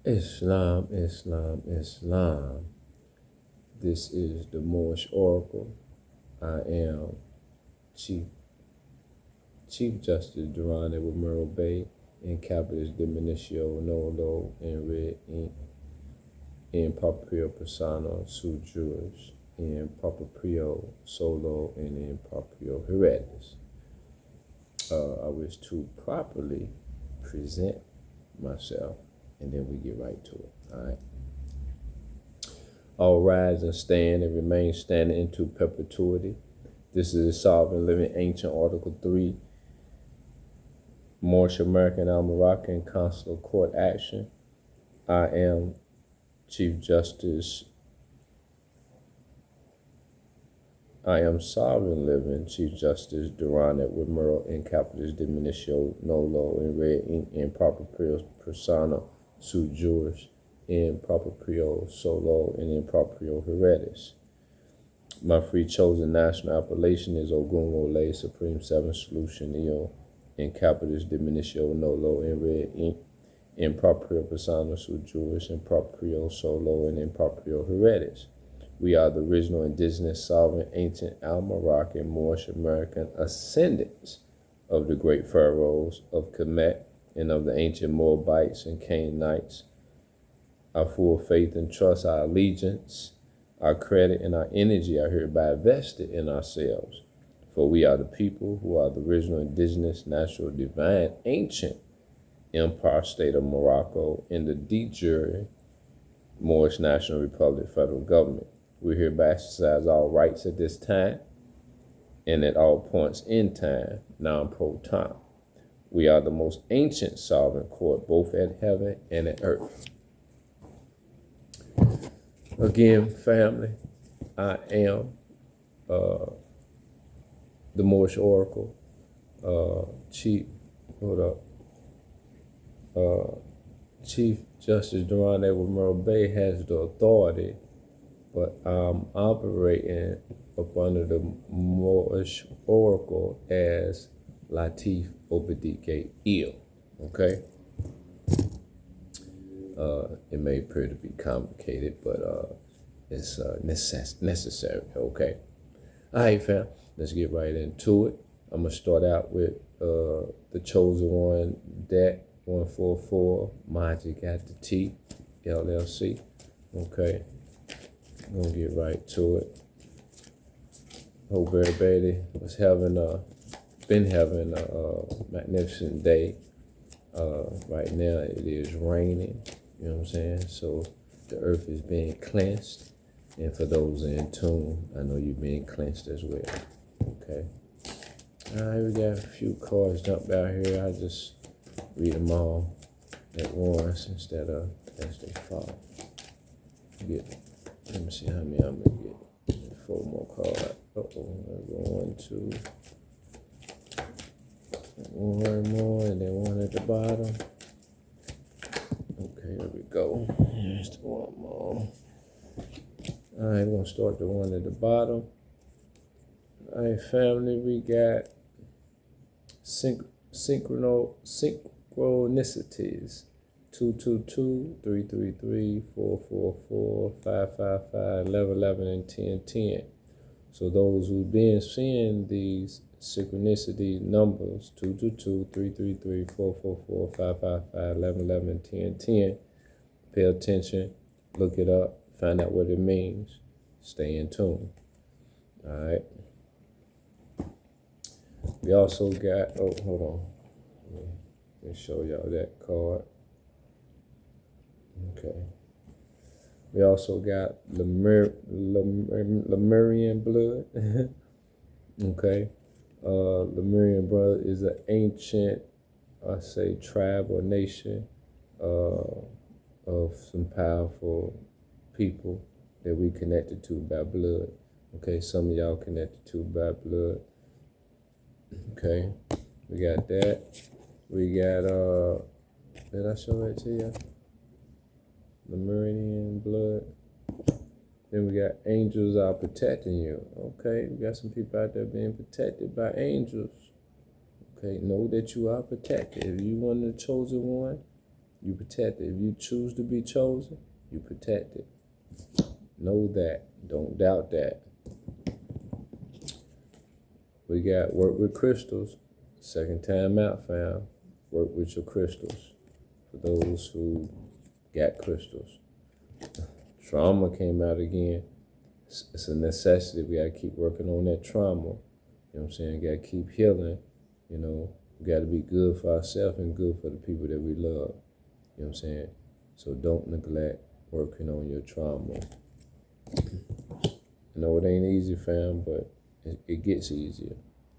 Islam, Islam, Islam. This is the Moorish Oracle. I am Chief Justice Durán Merle Bay in Capitis Diminutio Nolo in red ink in Paprio Persano Su Juris in Papaprio Solo and in Paprio Heredis. I wish to properly present myself and then we get right to it. All right. All rise and stand and remain standing into perpetuity. This is a sovereign living ancient Article 3, Moorish American Moroccan Consular Court action. I am Chief Justice. I am sovereign living Chief Justice Durán Edward Merle in Capitis Diminutio Nolo in red ink in proper persona su juris in proprio solo and in proprio heredis. My free chosen national appellation is Ogun Ole Supreme Seven Solution Eo in Capitis Diminutio Nolo in red ink in proprio persona su juris in proprio solo and in proprio heredis. We are the original indigenous, sovereign, ancient Al-Moroccan, Moorish American ascendants of the great pharaohs of Kemet and of the ancient Moabites and Canaanites. Our full faith and trust, our allegiance, our credit, and our energy are hereby vested in ourselves. For we are the people who are the original indigenous, natural, divine, ancient Empire State of Morocco and the de jure Moorish National Republic federal government. We hereby exercise all rights at this time and at all points in time, non-pro time. We are the most ancient sovereign court, both at heaven and at earth. Again, family, I am the Moorish Oracle, Chief Justice Durán Edward Merle Bay has the authority, but I'm operating up under the Moorish Oracle as Latif Obedike Il, okay? It may appear to be complicated, but it's necessary, okay? All right, fam, let's get right into it. I'm going to start out with the chosen one, deck 144, Magic at the T, LLC, okay? I'm going to get right to it. Hope everybody was been having a magnificent day. Right now it is raining, you know what I'm saying? So the earth is being cleansed. And for those in tune, I know you're being cleansed as well, okay? All right, we got a few cards dumped out here. I just read them all at once instead of as they fall. Let me see how many I'm gonna get. 4 more cards. One, two. One more, and then one at the bottom. Okay, here we go. Here's the one more. All right, we're gonna start the one at the bottom. All right, family, we got synchronicities. 222, 333, 444, 555, 1111, and 1010. So those who've been seeing these synchronicity numbers, 222, 333, 444, 555, 1111, and 1010, pay attention, look it up, find out what it means, stay in tune. All right. We also got, hold on. Let me show y'all that card. Okay. We also got Lemurian blood. Okay. Lemurian blood is an ancient, tribe or nation of some powerful people that we connected to by blood. Okay, some of y'all connected to by blood. Okay, we got that. We got, did I show that to you? Lemurian blood. Then we got angels are protecting you. Okay, we got some people out there being protected by angels. Okay, know that you are protected. If you one of the chosen one, You protect it. If you choose to be chosen, you protect it. Know that. Don't doubt that. We got work with crystals. Second time out, fam. Work with your crystals. For those who got crystals. Trauma came out again. It's a necessity. We gotta keep working on that trauma. You know what I'm saying? Gotta keep healing. You know, we gotta be good for ourselves and good for the people that we love. You know what I'm saying? So don't neglect working on your trauma. I know it ain't easy, fam, but it gets easier.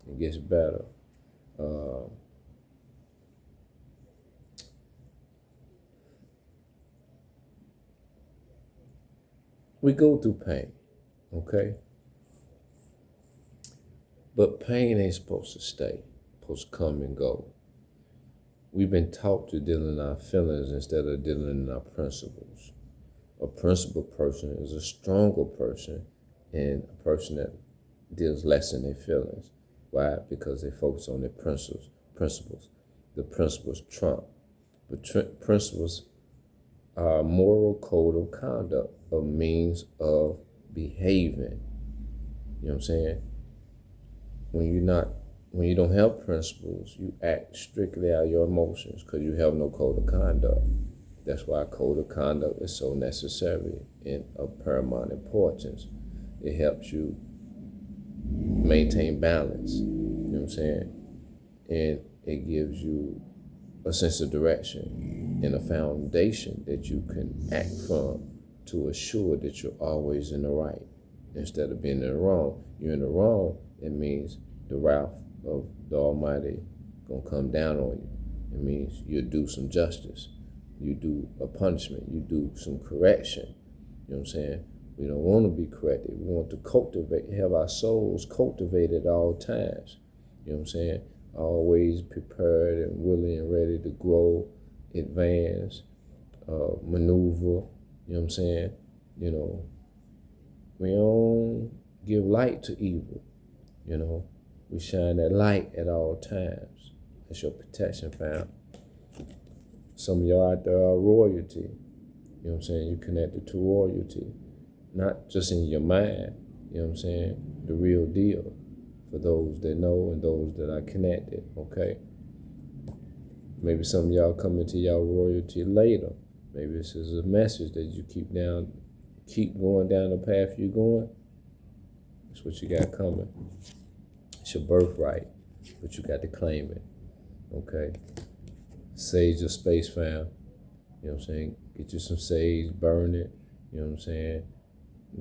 It gets better. We go through pain, okay? But pain ain't supposed to stay, supposed to come and go. We've been taught to deal in our feelings instead of dealing in our principles. A principled person is a stronger person and a person that deals less in their feelings. Why? Because they focus on their principles. The principles trump. But principles are a moral code of conduct, a means of behaving. You know what I'm saying? When you don't have principles, you act strictly out of your emotions because you have no code of conduct. That's why code of conduct is so necessary and of paramount importance. It helps you maintain balance, you know what I'm saying? And it gives you a sense of direction and a foundation that you can act from to assure that you're always in the right instead of being in the wrong. You're in the wrong, it means the wrath of the Almighty gonna come down on you. It means you do some justice. You do a punishment. You do some correction. You know what I'm saying? We don't want to be corrected. We want to have our souls cultivated at all times. You know what I'm saying? Always prepared and willing and ready to grow, advance, maneuver. You know what I'm saying? You know, we don't give light to evil. You know, we shine that light at all times. That's your protection, fam. Some of y'all out there are royalty. You know what I'm saying? You're connected to royalty. Not just in your mind. You know what I'm saying? The real deal. For those that know and those that are connected, okay? Maybe some of y'all come into y'all royalty later. Maybe this is a message that you keep going down the path you're going. That's what you got coming. It's your birthright, but you got to claim it, okay? Sage your space, fam. You know what I'm saying? Get you some sage, burn it. You know what I'm saying?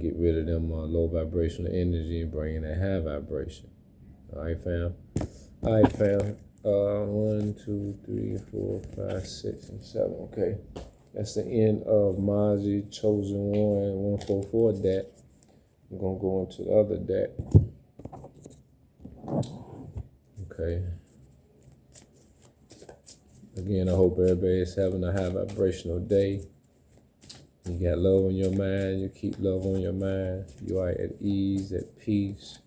Get rid of them low vibrational energy and bring in that high vibration. All right, fam? All right, fam. 1, 2, 3, 4, 5, 6, and 7. Okay. That's the end of Mazi Chosen One 144 deck. I'm going to go into the other deck. Okay. Again, I hope everybody is having a high vibrational day. You got love on your mind. You keep love on your mind. You are at ease, at peace.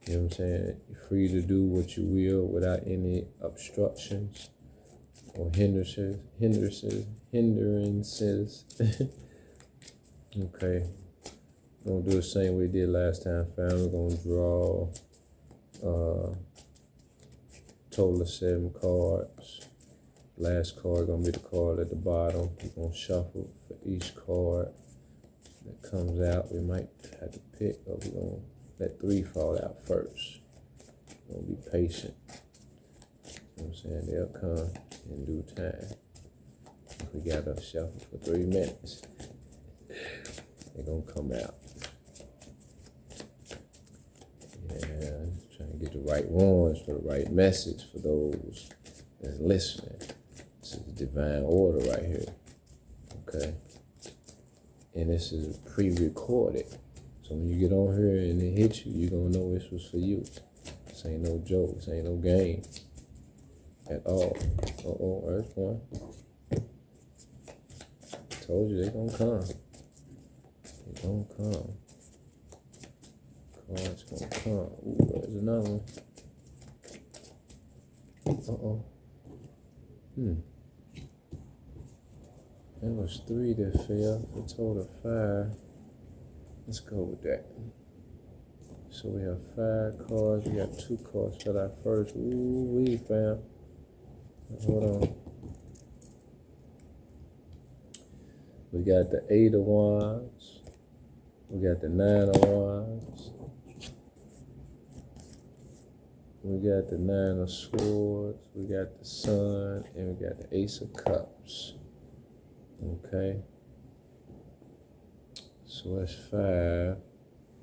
You know what I'm saying? You're free to do what you will without any obstructions or hindrances. Okay. We're going to do the same we did last time, fam. We're going to draw total of 7 cards. Last card gonna be the card at the bottom. We're gonna shuffle for each card that comes out. We might have to pick, but we're gonna let 3 fall out first. We're gonna be patient. You know what I'm saying? They'll come in due time. We gotta shuffle for 3 minutes. They're gonna come out. Yeah, trying to get the right ones for the right message for those that's listening. This is divine order right here, okay? And this is pre-recorded. So when you get on here and it hits you, you're gonna know this was for you. This ain't no joke, this ain't no game at all. Earth one. Told you they gonna come. They gonna come. Cards gonna come. Ooh, there's another one. It was 3 that fell. A total of 5. Let's go with that. So we have 5 cards. We got 2 cards for that first. Ooh, we fam. Hold on. We got the 8 of Wands. We got the 9 of Wands. We got the 9 of Swords. We got the Sun. And we got the Ace of Cups. Okay. So that's 5.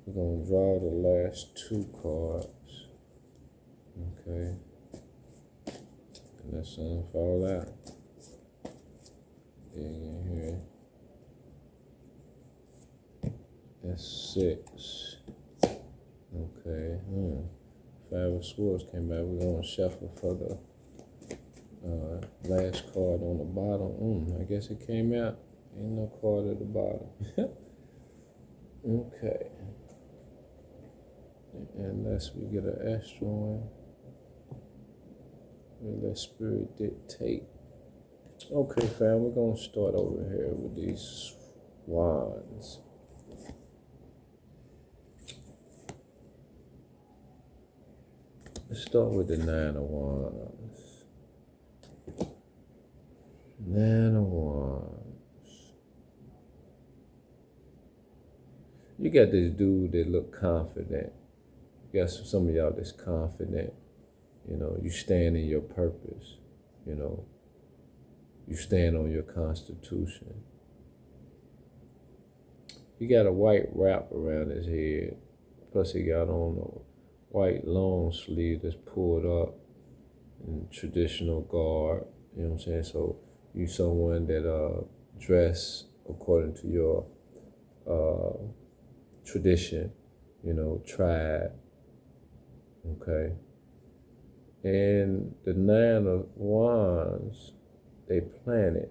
We're going to draw the last 2 cards. Okay. And let's fall out. In here. That's 6. Okay. 5 of Swords came out. We're going to shuffle for the last card on the bottom. I guess it came out. Ain't no card at the bottom. Okay. Unless we get an extra one. We'll let Spirit dictate. Okay, fam, we're going to start over here with these wands. Let's start with the 9 of Wands. 9 of Wands. You got this dude that look confident. You got some of y'all that's confident. You know, you stand in your purpose. You know, you stand on your constitution. He got a white wrap around his head. Plus he got on a white long sleeve that's pulled up in traditional garb. You know what I'm saying? So you someone that dress according to your tradition, you know, tribe. Okay. And the 9 of Wands, they planted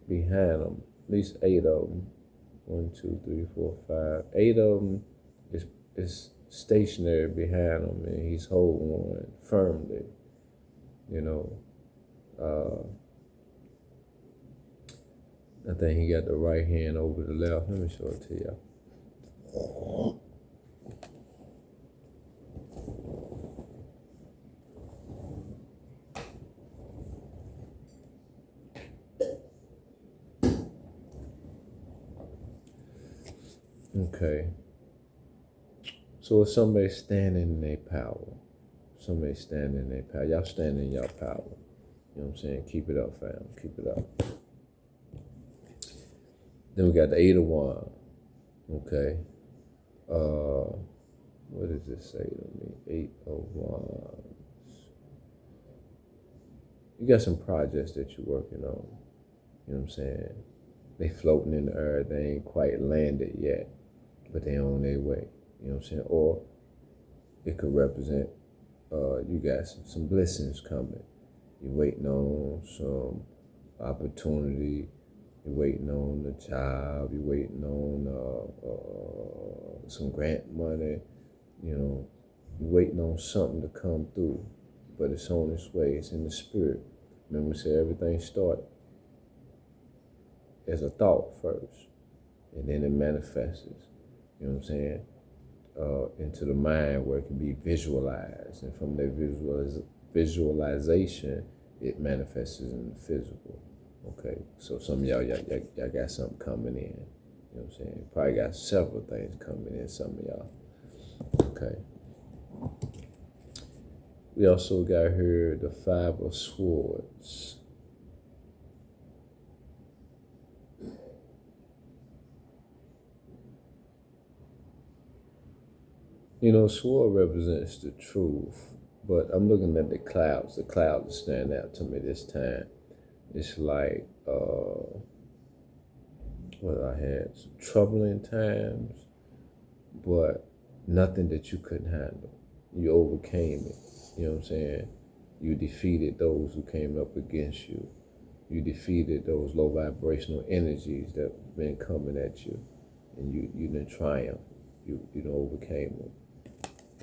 behind them. At least 8 of them. 1, 2, 3, 4, 5. 8 of them is stationary behind him, and he's holding one firmly. You know, I think he got the right hand over the left. Let me show it to y'all. Okay. So if somebody's standing in their power, somebody's standing in their power, y'all standing in your power. You know what I'm saying? Keep it up, fam. Keep it up. Then we got the 8 of Wands. Okay. What does this say to me? 8 of Wands. You got some projects that you're working on. You know what I'm saying? They floating in the air. They ain't quite landed yet, but they on their way. You know what I'm saying? Or it could represent you got some blessings coming. You're waiting on some opportunity. You're waiting on the job. You're waiting on some grant money. You know, you're waiting on something to come through, but it's on its way. It's in the spirit. Remember, we said everything started as a thought first, and then it manifests. You know what I'm saying? Into the mind where it can be visualized, and from that visualization, it manifests in the physical. Okay, so some of y'all got something coming in. You know what I'm saying? Probably got several things coming in. Some of y'all. Okay. We also got here the 5 of Swords. You know, sword represents the truth, but I'm looking at the clouds. The clouds stand out to me this time. It's like, I had some troubling times, but nothing that you couldn't handle. You overcame it. You know what I'm saying? You defeated those who came up against you. You defeated those low vibrational energies that have been coming at you, and you didn't triumph. You overcame them.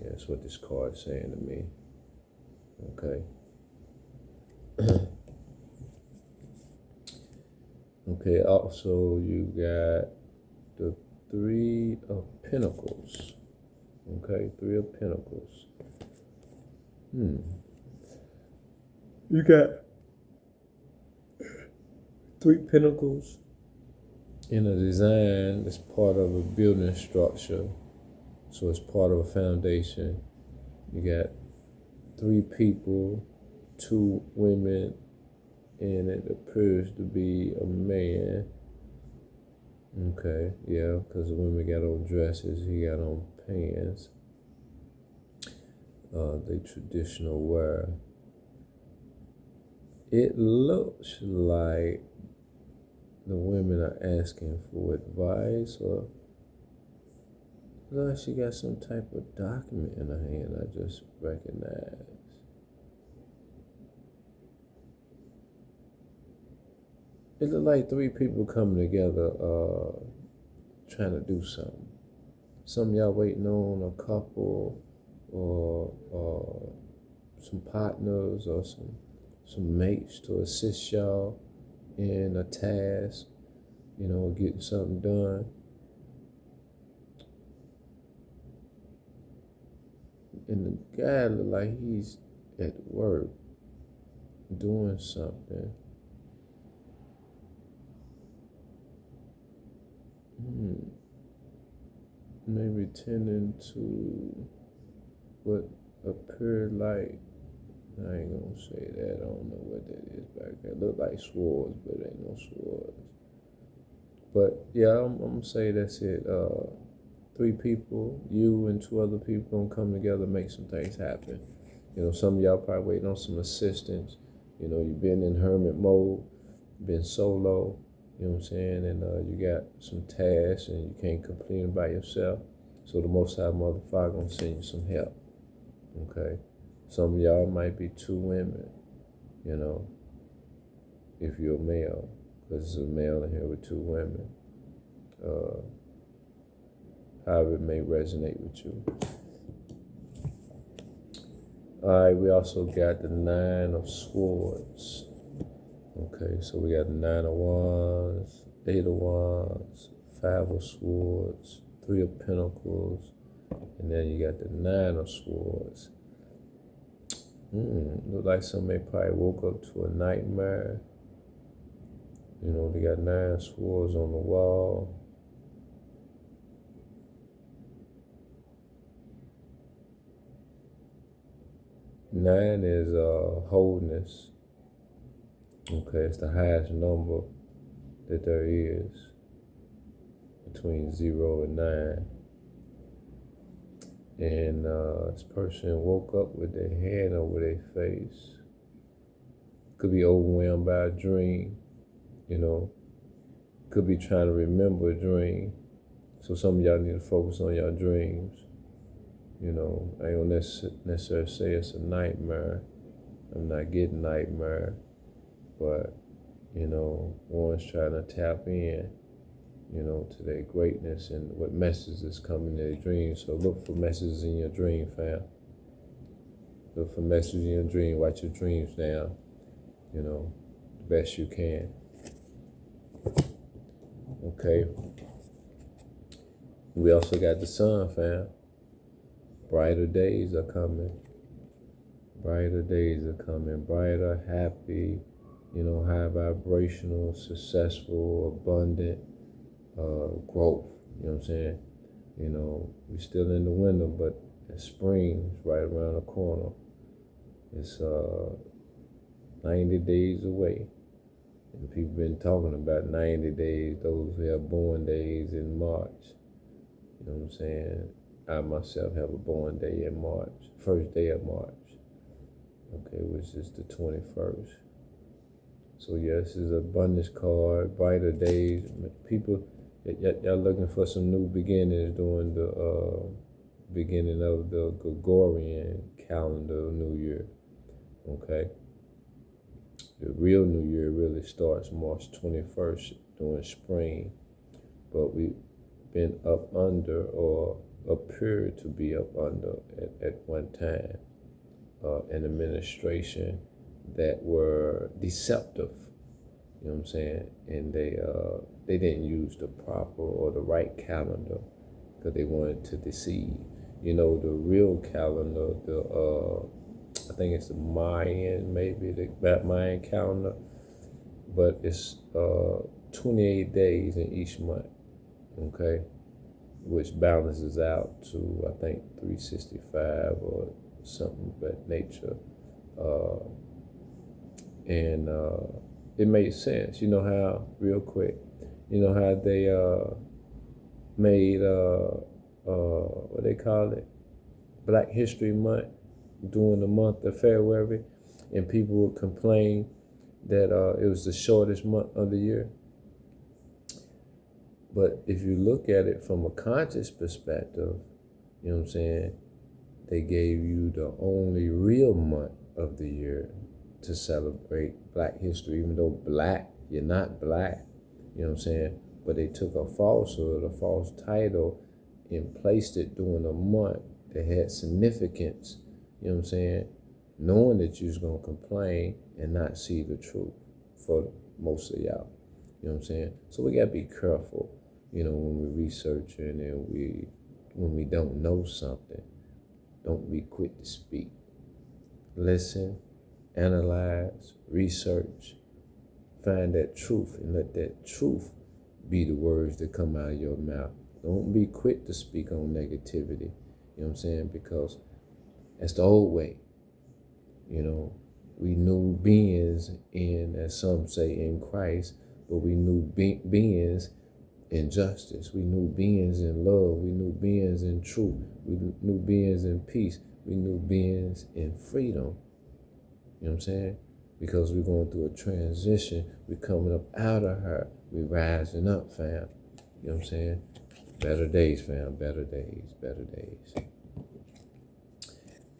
Yeah, that's what this card is saying to me. Okay. Okay, also you got the Three of Pentacles. Okay, Three of Pentacles. You got three pentacles in a design that's part of a building structure. So it's part of a foundation. You got three people, two women, and it appears to be a man. Okay, yeah, because the women got on dresses, he got on pants. They traditional wear. It looks like the women are asking for advice, or like she got some type of document in her hand I just recognize. It looked like three people coming together, trying to do something. Some of y'all waiting on a couple or some partners or some mates to assist y'all in a task, getting something done. And the guy look like he's at work doing something. Maybe tending to what appeared like, I ain't gonna say that, I don't know what that is back there. It look like swords, but it ain't no swords. But yeah, I'm gonna say that's it. Three people, you and two other people, gonna come together, make some things happen. Some of y'all probably waiting on some assistance. You've been in hermit mode, been solo, you know what I'm saying? And you got some tasks and you can't complete them by yourself. So the Most High Motherfucker gonna send you some help, okay? Some of y'all might be two women, if you're a male, because it's a male in here with two women. However it may resonate with you. All right, we also got the Nine of Swords. Okay, so we got the Nine of Wands, Eight of Wands, Five of Swords, Three of Pentacles, and then you got the Nine of Swords. Look like somebody probably woke up to a nightmare. They got 9 swords on the wall. Nine is wholeness. Okay, it's the highest number that there is between 0 and 9. And this person woke up with their hand over their face. Could be overwhelmed by a dream, Could be trying to remember a dream. So some of y'all need to focus on your dreams. I ain't gonna necessarily say it's a nightmare. I'm not getting nightmare, but one's trying to tap in, to their greatness and what messages is coming in their dreams. So look for messages in your dream, fam. Look for messages in your dream. Write your dreams down, the best you can. Okay. We also got the sun, fam. Brighter days are coming. Brighter days are coming. Brighter, happy, high vibrational, successful, abundant growth. You know what I'm saying? We're still in the winter, but spring's right around the corner. It's 90 days away. And people been talking about 90 days, those who have born days in March. You know what I'm saying? I myself have a born day in March, first day of March, okay, which is the 21st. So yeah, this is an abundance card, brighter days. People, y'all looking for some new beginnings during the beginning of the Gregorian calendar New Year, okay? The real New Year really starts March 21st during spring, but we've been up under or appear to be up under at one time an administration that were deceptive, You know what I'm saying? And they didn't use the proper or the right calendar because they wanted to deceive. You know, the real calendar, I think it's the Mayan, maybe that Mayan calendar, but it's 28 days in each month, okay, which balances out to I think 365 or something of that nature, and it made sense. You know how, real quick, you know how they made what they call it, Black History Month during the month of February, and people would complain that it was the shortest month of the year. But if you look at it from a conscious perspective, you know what I'm saying, they gave you the only real month of the year to celebrate Black history, even though Black, you're not Black, you know what I'm saying? But they took a falsehood, a false title, and placed it during a month that had significance, you know what I'm saying? Knowing that you was going to complain and not see the truth for most of y'all, you know what I'm saying? So we got to be careful, you know, when we're researching and when we don't know something. Don't be quick to speak. Listen, analyze, research, find that truth, and let that truth be the words that come out of your mouth. Don't be quick to speak on negativity, you know what I'm saying? Because that's the old way. You know, we new beings in, as some say, in Christ, but we new beings in justice. We new beings in love. We new beings in truth. We new beings in peace. We new beings in freedom. You know what I'm saying? Because we're going through a transition. We're coming up out of her. We're rising up, fam. You know what I'm saying? Better days, fam. Better days. Better days.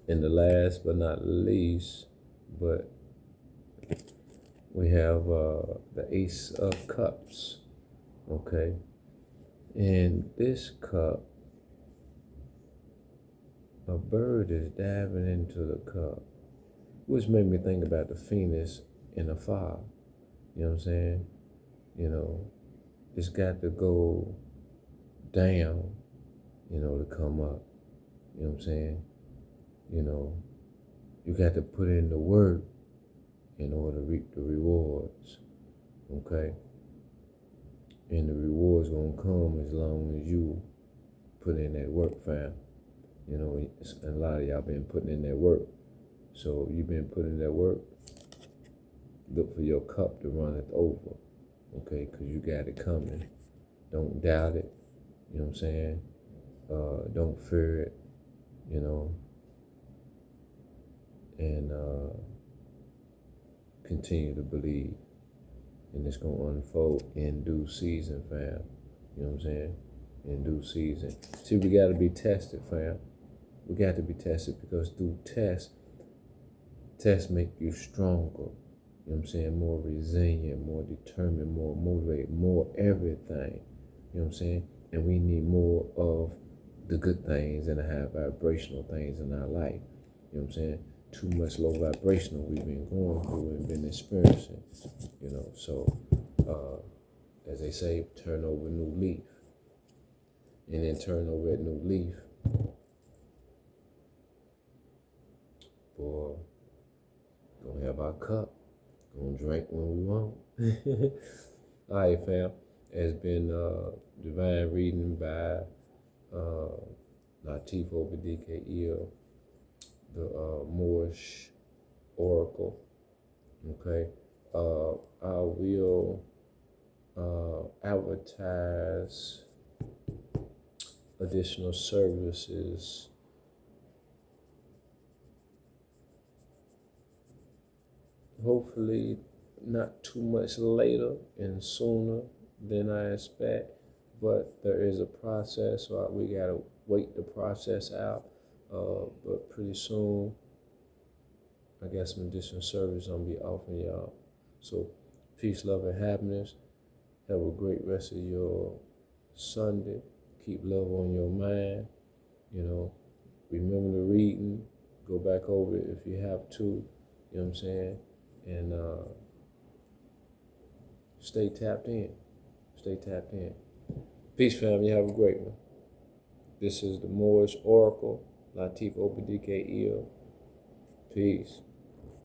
And the last but not least, but we have the Ace of Cups. Okay. In this cup, a bird is diving into the cup, which made me think about the Phoenix in the fire. You know what I'm saying? You know, it's got to go down, you know, to come up. You know what I'm saying? You know, you got to put in the work in order to reap the rewards. Okay? And the rewards gonna come as long as you put in that work, fam. You know, a lot of y'all been putting in that work. So you've been putting in that work. Look for your cup to run it over, okay? Because you got it coming. Don't doubt it. You know what I'm saying? Don't fear it. You know, and continue to believe. And it's going to unfold in due season, fam. You know what I'm saying? In due season. See, we got to be tested, fam. We got to be tested because through tests make you stronger. You know what I'm saying? More resilient, more determined, more motivated, more everything. You know what I'm saying? And we need more of the good things and the high vibrational things in our life. You know what I'm saying? Too much low vibrational we've been going through and been experiencing. You know, so as they say, turn over a new leaf. And then turn over that new leaf. Boy, gonna have our cup. Gonna drink when we want. All right, fam. It's been divine reading by Latif Obadike, the Moorish Oracle. Okay. I will advertise additional services hopefully not too much later and sooner than I expect, but there is a process, so we gotta wait the process out. But pretty soon, I got some additional service I'm gonna be offering y'all. So, peace, love, and happiness. Have a great rest of your Sunday. Keep love on your mind. You know, remember the reading. Go back over it if you have to. You know what I'm saying? And stay tapped in. Stay tapped in. Peace, family. Have a great one. This is the Moorish Oracle. Latif Obadike Eel. Peace.